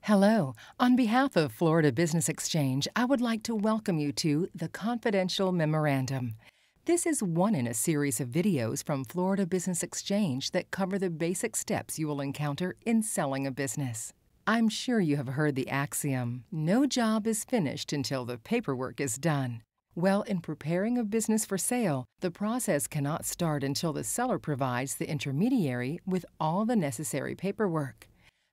Hello. On behalf of Florida Business Exchange, I would like to welcome you to the Confidential Memorandum. This is one in a series of videos from Florida Business Exchange that cover the basic steps you will encounter in selling a business. I'm sure you have heard the axiom, no job is finished until the paperwork is done. Well, in preparing a business for sale, the process cannot start until the seller provides the intermediary with all the necessary paperwork.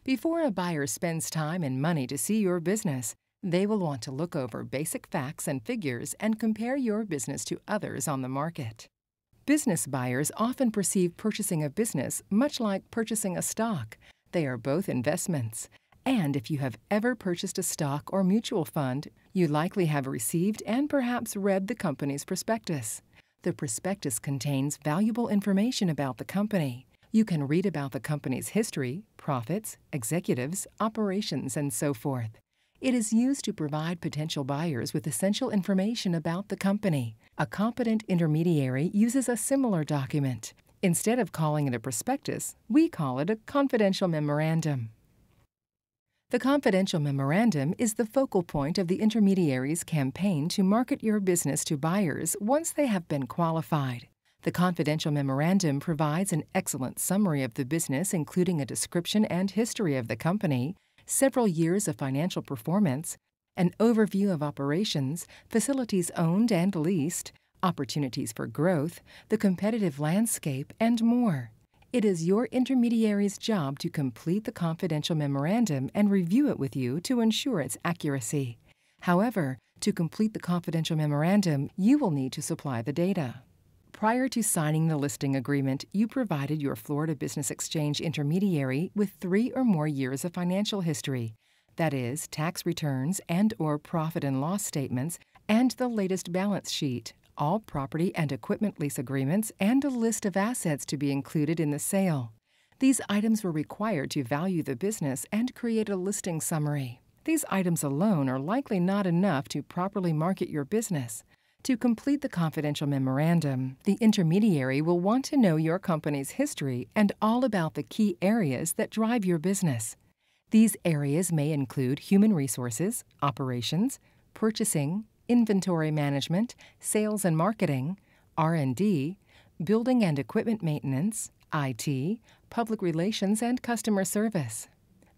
Before a buyer spends time and money to see your business, they will want to look over basic facts and figures and compare your business to others on the market. Business buyers often perceive purchasing a business much like purchasing a stock. They are both investments. And if you have ever purchased a stock or mutual fund, you likely have received and perhaps read the company's prospectus. The prospectus contains valuable information about the company. You can read about the company's history, profits, executives, operations, and so forth. It is used to provide potential buyers with essential information about the company. A competent intermediary uses a similar document. Instead of calling it a prospectus, we call it a confidential memorandum. The confidential memorandum is the focal point of the intermediary's campaign to market your business to buyers once they have been qualified. The confidential memorandum provides an excellent summary of the business, including a description and history of the company, several years of financial performance, an overview of operations, facilities owned and leased, opportunities for growth, the competitive landscape, and more. It is your intermediary's job to complete the confidential memorandum and review it with you to ensure its accuracy. However, to complete the confidential memorandum, you will need to supply the data. Prior to signing the listing agreement, you provided your Florida Business Exchange intermediary with 3 or more years of financial history, that is, tax returns and/or profit and loss statements, and the latest balance sheet, all property and equipment lease agreements, and a list of assets to be included in the sale. These items were required to value the business and create a listing summary. These items alone are likely not enough to properly market your business. To complete the confidential memorandum, the intermediary will want to know your company's history and all about the key areas that drive your business. These areas may include human resources, operations, purchasing, inventory management, sales and marketing, R&D, building and equipment maintenance, IT, public relations, and customer service.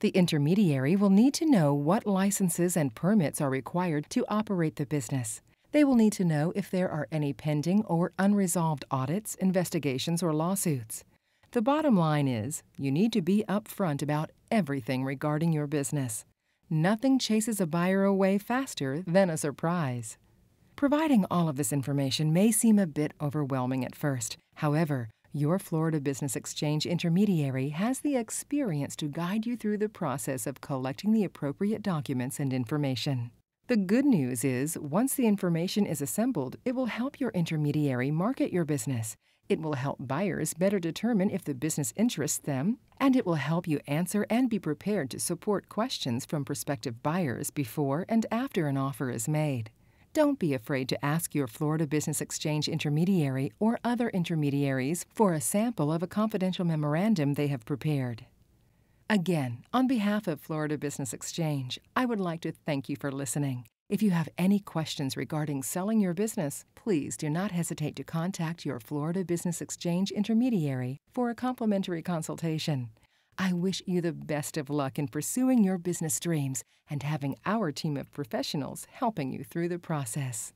The intermediary will need to know what licenses and permits are required to operate the business. They will need to know if there are any pending or unresolved audits, investigations, or lawsuits. The bottom line is, you need to be upfront about everything regarding your business. Nothing chases a buyer away faster than a surprise. Providing all of this information may seem a bit overwhelming at first. However, your Florida Business Exchange intermediary has the experience to guide you through the process of collecting the appropriate documents and information. The good news is, once the information is assembled, it will help your intermediary market your business. It will help buyers better determine if the business interests them, and it will help you answer and be prepared to support questions from prospective buyers before and after an offer is made. Don't be afraid to ask your Florida Business Exchange intermediary or other intermediaries for a sample of a confidential memorandum they have prepared. Again, on behalf of Florida Business Exchange, I would like to thank you for listening. If you have any questions regarding selling your business, please do not hesitate to contact your Florida Business Exchange intermediary for a complimentary consultation. I wish you the best of luck in pursuing your business dreams and having our team of professionals helping you through the process.